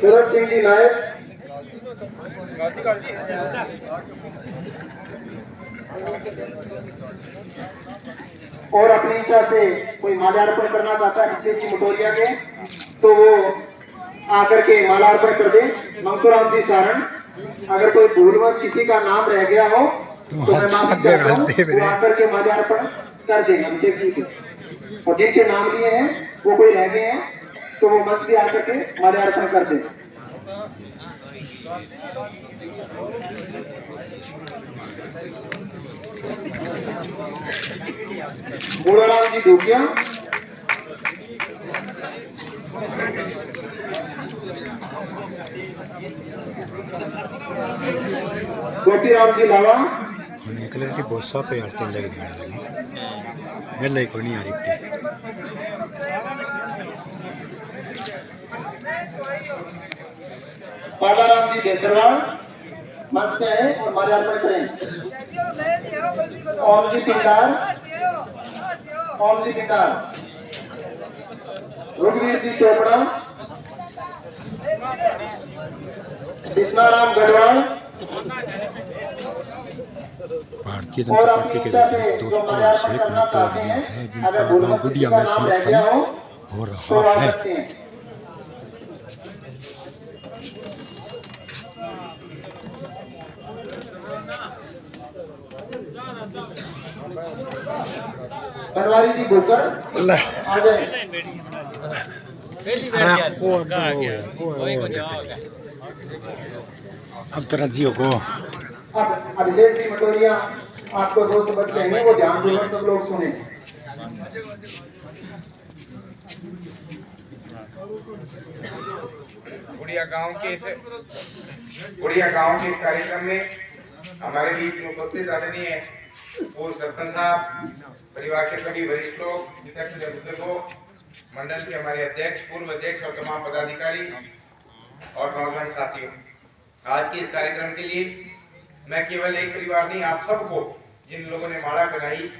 सूरज सिंह जी नायक, और अपनी इच्छा से कोई माल्यार्पण करना चाहता है अभिषेक जी मटोरिया के, तो वो आकर के माल्यार्पण कर दे। मंगतूराम जी सारण, अगर कोई भूलवश किसी का नाम रह गया हो तो मैं माफी चाहता हूँ, वो आकर के माल्यार्पण कर दे अभिषेक जी के। और जिनके नाम लिए हैं वो कोई रह गए हैं तो वो मंच पे आकर के माल्यार्पण कर दे। मूलाराम जी धूकिया, गोपीराम जी लावा, कलर की बहुत सा पे आते लग गए को नहीं आ रही थी। पादाराम जी देतरवाल मस्त है और माल्यार्पण करें। ओम जी पिंडार, ओम जी पिंडार, रुगवीर जी चोपड़ा, कृष्णाराम गढ़वाल, भारतीय जनता पार्टी के दोस्तों शेख मटोरिया है जिनका गांव गुडिया में समर्थन हो रहा है। बनवारी जी भूकर आ जाए। अब तरह जियो को अब अभिषेक जी मटोरिया आपको दो शब्द कहेंगे, वो ध्यान पूर्वक सब लोग सुने। गुड़िया गांव के इस कार्यक्रम में हमारे बीच में उपस्थित आदरणीय है पूर्व सरपंच साहब, परिवार के सभी वरिष्ठ लोग, बुजुर्गों, मंडल के हमारे अध्यक्ष, पूर्व अध्यक्ष और तमाम पदाधिकारी और नौजवान साथियों, आज के इस कार्यक्रम के लिए मैं केवल एक परिवार नहीं, आप सबको जिन लोगों ने माला बनाई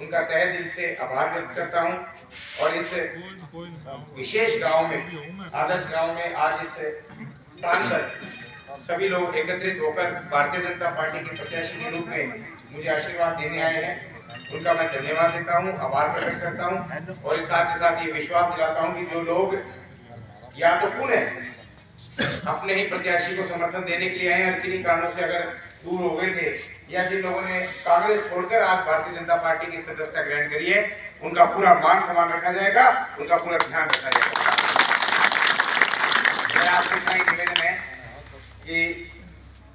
उनका तहे दिल से आभार व्यक्त करता हूं। और इस विशेष गांव में, आदर्श गांव में आज इस स्थान पर सभी लोग एकत्रित होकर भारतीय जनता पार्टी के प्रत्याशी के रूप में मुझे आशीर्वाद देने आए हैं, उनका मैं धन्यवाद देता हूं, आभार प्रकट करता हूं। और साथ ही साथ ये विश्वास दिलाता हूं कि जो लोग या तो पुनः अपने ही प्रत्याशी को समर्थन देने के लिए आए हैं और किन्हीं कारणों से अगर दूर हो गए थे, या जिन लोगों ने कांग्रेस छोड़कर आज भारतीय जनता पार्टी की सदस्यता ग्रहण करी है, उनका पूरा मान सम्मान रखा जाएगा, उनका पूरा ध्यान रखा जाएगा। मेरा आपसे इतना ही निवेदन है कि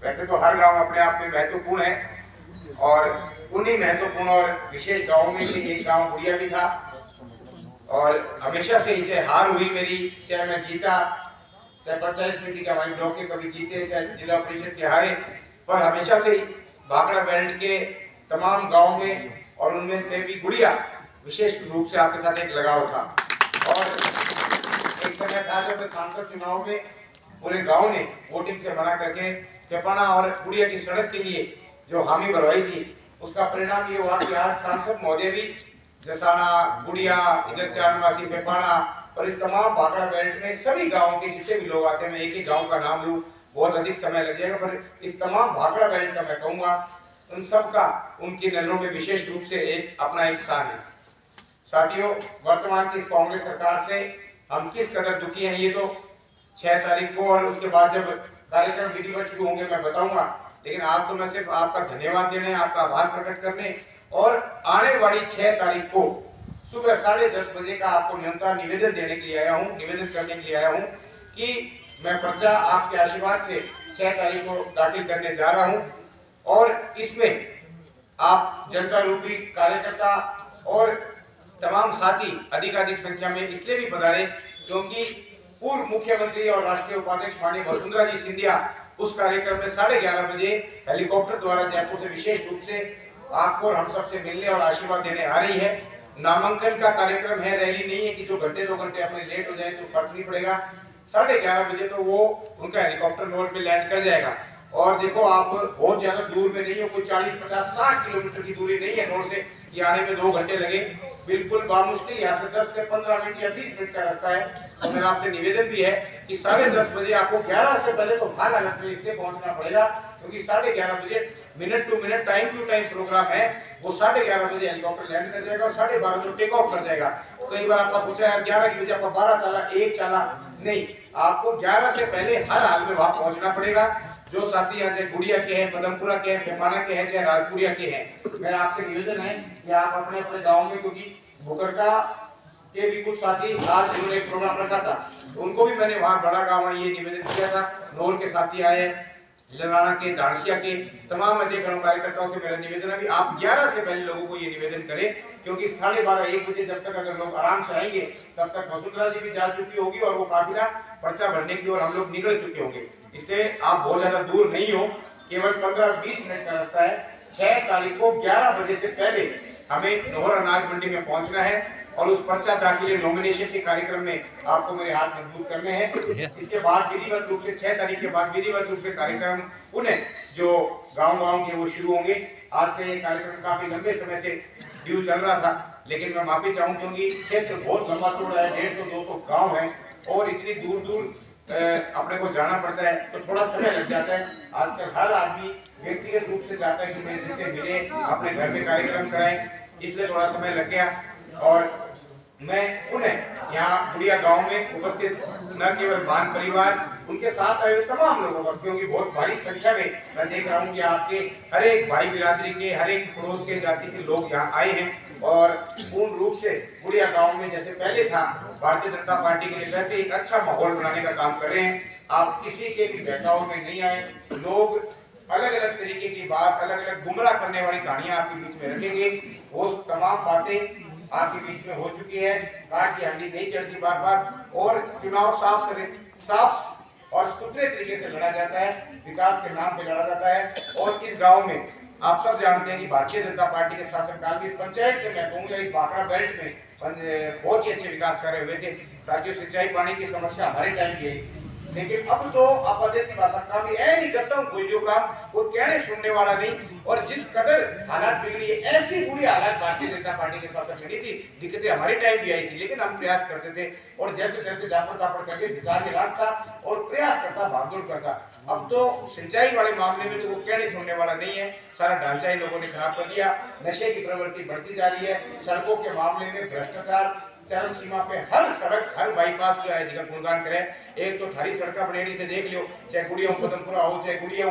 वैसे तो हर गांव अपने आप में महत्वपूर्ण है, और उन्हीं महत्वपूर्ण और विशेष गांवों में से एक गांव गुड़िया भी था। और हमेशा से ही हार हुई मेरी, चाहे मैं जीता, चाहे पंचायत समिति के हमारे ब्लॉक के कभी जीते, चाहे जिला परिषद के हारे, पर हमेशा से ही भाखड़ा बेल्ट के तमाम गांव में और उनमें भी गुड़िया विशेष रूप से आपके साथ एक लगाव था। और एक समय था जब सांसद चुनाव में पूरे गांव ने वोटिंग से मना करके पेपाना और गुड़िया की सड़क के लिए जो हामी भरवाई थी, उसका परिणाम ये हुआ कि आज सांसद महोदय भी जसाना, गुड़िया, इधर चारवासी, पेपाना और इस तमाम भाखड़ा बेल्ट में सभी गाँव के जितने भी लोग आते हैं, मैं एक ही गाँव का नाम लूँ बहुत अधिक समय लग जाएगा, पर इस तमाम भाखड़ा बेल्ट का मैं कहूँगा उन सब का उनकी नजरों में विशेष रूप से एक अपना एक स्थान है। साथियों, वर्तमान की इस कांग्रेस सरकार से हम किस कदर दुखी हैं ये तो 6 तारीख को और उसके बाद जब कार्यक्रम विधिवत शुरू होंगे मैं बताऊंगा, लेकिन आज तो मैं सिर्फ आपका धन्यवाद देने, आपका आभार प्रकट करने और आने वाली 6 तारीख को सुबह 10:30 बजे का आपको निवेदन देने के लिए आया हूँ, निवेदन करने के लिए आया हूँ कि मैं पर्चा आपके आशीर्वाद से 6 तारीख को दाखिल करने जा रहा हूं। और इसमें आप जनता रूपी कार्यकर्ता और तमाम साथी अधिकाधिक संख्या में इसलिए भी पधारे क्योंकि पूर्व मुख्यमंत्री और राष्ट्रीय उपाध्यक्ष माननीय वसुंधरा जी सिंधिया उस कार्यक्रम में 11:30 बजे हेलीकॉप्टर द्वारा जयपुर से विशेष रूप से आपको और हम सबसे मिलने और आशीर्वाद देने आ रही है। नामांकन का कार्यक्रम है, रैली नहीं है कि जो घंटे 2 घंटे अपने लेट हो जाए तो फर्क नहीं पड़ेगा। 11:30 बजे तो वो उनका हेलीकॉप्टर रोड पे लैंड कर जाएगा और देखो आप बहुत ज्यादा दूर में नहीं हो, कोई 40, 50, 60 किलोमीटर की दूरी नहीं है नोर से, ये आने में 2 घंटे लगे, बिल्कुल बामुश्किल यहाँ से 10 से 15 मिनट या 20 मिनट का रास्ता है। तो मेरा आपसे निवेदन भी है कि 10:30 बजे आपको 11 से पहले तो भार हालत में इसलिए पहुंचना पड़ेगा, क्योंकि 11:30 बजे minute to minute time to time programme है। वो 11:30 बजे हेलीकॉप्टर लैंड कर जाएगा और 12:30 बजे टेक ऑफ कर जाएगा। कई बार आपका सोचा यार 11 की बजे आपका 12 चला, 1 चला, नहीं, आपको 11 से पहले हर हाल में वहां पहुंचना पड़ेगा। जो साथी यहाँ चाहे गुड़िया के हैं, पदमपुरा के हैं, फेपाना के हैं, चाहे राजपुरिया के हैं, मेरा आपसे निवेदन है कि आप अपने अपने गाँव में, क्योंकि भुकरका के भी कुछ साथी आज उन्होंने एक प्रोग्राम रखा था, तो उनको भी मैंने वहाँ बड़ा गाँव में ये निवेदन किया था। नोर के साथी आए हैं, ललाना के, दानसिया के, तमाम अधिकारियों कार्यकर्ताओं से मेरा निवेदन है कि आप 11 से पहले लोगों को ये निवेदन करें, क्योंकि 12:30 1 बजे जब तक अगर लोग आराम से आएंगे तब तक वसुंधरा जी भी जा चुकी होगी और वो काफिला पर्चा भरने की ओर हम लोग निकल चुके होंगे। इसलिए आप बहुत ज्यादा दूर नहीं हो, केवल 15-20 मिनट का रास्ता है। 6 तारीख को 11 बजे से पहले हमें नोहर अनाज मंडी में पहुंचना है और उस पर्चा दाखिले नॉमिनेशन के कार्यक्रम में आपको मेरे हाथ मजबूत करने हैं। इसके बाद विधिवत रूप से 6 तारीख के बाद विधिवत रूप से कार्यक्रम पुनः जो गांव के वो शुरू होंगे। आज का ये कार्यक्रम काफी लंबे समय से ड्यू चल रहा था, लेकिन मैं माफी चाहूँ क्योंकि क्षेत्र बहुत लंबा चौड़ा है, 150-200 गाँव है और इतनी दूर दूर अपने को जाना पड़ता है, तो थोड़ा समय लग जाता है। आजकल हर आदमी व्यक्तिगत रूप से चाहता है कि मेरे जिससे मिले, अपने घर में कार्यक्रम कराएं, इसलिए थोड़ा समय लग गया। और मैं पुनः यहाँ बुढ़िया गांव में उपस्थित न केवल बान परिवार, उनके साथ आए तमाम लोगों का, क्योंकि बहुत भारी संख्या में मैं देख रहा हूँ कि आपके हर एक भाई बिरादरी के, हर एक पड़ोस के जाति के लोग यहाँ आए हैं और पूर्ण रूप से बुढ़िया गांव में जैसे पहले था भारतीय जनता पार्टी के लिए, वैसे एक अच्छा माहौल बनाने का काम कर रहे हैं। आप किसी के भी बहकाव में नहीं आए, लोग अलग अलग तरीके की बात, अलग अलग गुमराह करने वाली कहानियां आपके बीच में रखेंगे, वो तमाम बातें आपके बीच में हो चुकी है। काट की हंडी नहीं चढ़ती बार बार, और चुनाव साफ और सुथरे तरीके से लड़ा जाता है, विकास के नाम पे लड़ा जाता है। और इस गांव में आप सब जानते हैं कि भारतीय जनता पार्टी के शासनकाल में इस पंचायत के, मैं कहूँगा इस बाकड़ा बेल्ट में बहुत ही अच्छे विकास कार्य हुए थे। साथियों, सिंचाई पानी की समस्या हमारे टाइम की, लेकिन अब तो अपदेशी भाषा का भी नहीं करता हूँ, कोई का वो कहने सुनने वाला नहीं। और जिस कदर हालात बिगड़ी है, ऐसी बुरी हालात भारतीय जनता पार्टी के शासन में नहीं थी, दिक्कतें हमारे टाइम भी आई थी, लेकिन हम प्रयास करते थे और जैसे जैसे जापड़ तापड़ करके विचार में था और प्रयास करता, भागदौड़ करता। अब तो सिंचाई वाले मामले में तो वो कहने सुनने वाला नहीं है, सारा ढांचा ही लोगों ने खराब कर दिया, नशे की प्रवृत्ति बढ़ती जा रही है, सड़कों के मामले में भ्रष्टाचार चरम सीमा पे, हर सड़क, हर बाईपास की जगह गुणगान करे। एक तो थारी सड़क बने थे, देख लियो, चाहे गुड़िया पदमपुरा हो, चाहे गुड़िया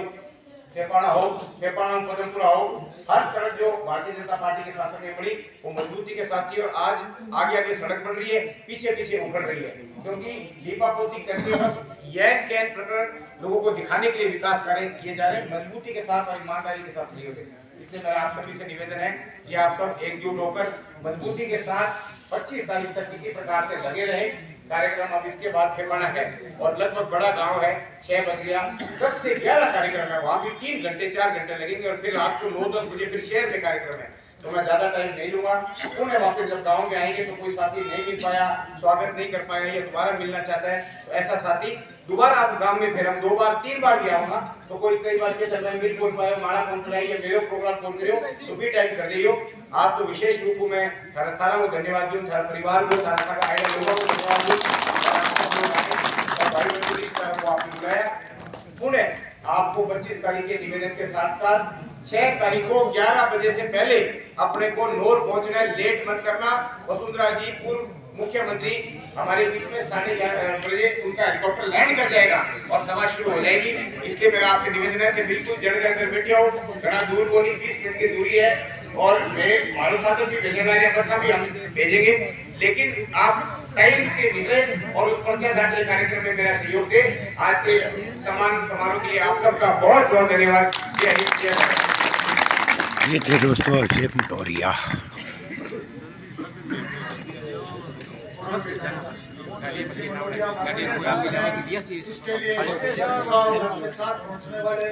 फेपाना हो, फेपाना पदमपुरा हो, हर सड़क जो भारतीय जनता पार्टी के शासन में बनी वो मजबूती के साथ थी। और आज आगे आगे सड़क बन रही है, पीछे पीछे उखड़ रही है, क्योंकि दीपापोती करके बस यह कैन प्रकरण लोगों को दिखाने के लिए विकास कार्य किए जा रहे हैं, मजबूती के साथ और ईमानदारी के साथ नहीं होते। इसलिए मेरा आप सभी से निवेदन है कि आप सब एकजुट होकर मजबूती के साथ 25 तारीख तक किसी प्रकार से लगे रहे। कार्यक्रम अब इसके बाद फेपाना है और लगभग बड़ा गांव है, 6 बज गया, 10 से 11 कार्यक्रम है, वहां भी 3 घंटे 4 घंटे लगेंगे और फिर रात को 9-10 बजे फिर शहर में कार्यक्रम है। तो मैं ज्यादा टाइम नहीं लूंगा। उन्हें वापस जब गाँव में आएंगे तो कोई साथी नहीं मिल पाया, स्वागत नहीं कर पाया या दोबारा मिलना चाहता है, तो ऐसा साथी दोबारा आप गांव में फिर हम 2 बार 3 बार भी आऊंगा, तो कोई कई बार के चल मिल बोल पाए, माला कौन कराई या मेरे प्रोग्राम कौन करियो, तो भी टाइम कर दियो। आज तो विशेष रूप में सारा को धन्यवाद दूं, सारा परिवार को, सारा आइडिया लोगों को धन्यवाद दूं और भाई बंधु इस तरह को आपने बुलाया। पुनः आपको 25 तारीख के निवेदन के साथ साथ 6 तारीख को 11 बजे से पहले अपने को नोर पहुंचना है, लेट मत करना। वसुंधरा जी पूर्व मुख्यमंत्री हमारे बीच में 11:30 बजे उनका हेलीकॉप्टर लैंड कर जाएगा और सभा शुरू हो जाएगी। इसलिए मेरा आपसे निवेदन है कि बिल्कुल जड़ के अंदर बैठे हो, घना दूर को नहीं, 20 मिनट की दूरी है और मेरे मारो साधन भी भेजना है, बसा भी हम भेजेंगे, लेकिन आप टाइम से निकले और उस पर्चा दाखिले कार्यक्रम में मेरा सहयोग दे। आज के सम्मान समारोह के लिए आप सबका बहुत बहुत धन्यवाद। ये थे दोस्तों अभिषेक मटोरिया।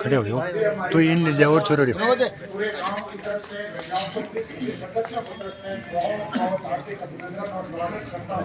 खड़े हो जाओ तो इन ले जाओ और छोड़ो पूरे गांव की तरफ से महिलाओं को सदस्यों की तरफ से बहुत बहुत हार्दिक अभिनंदन और स्वागत करता हूं।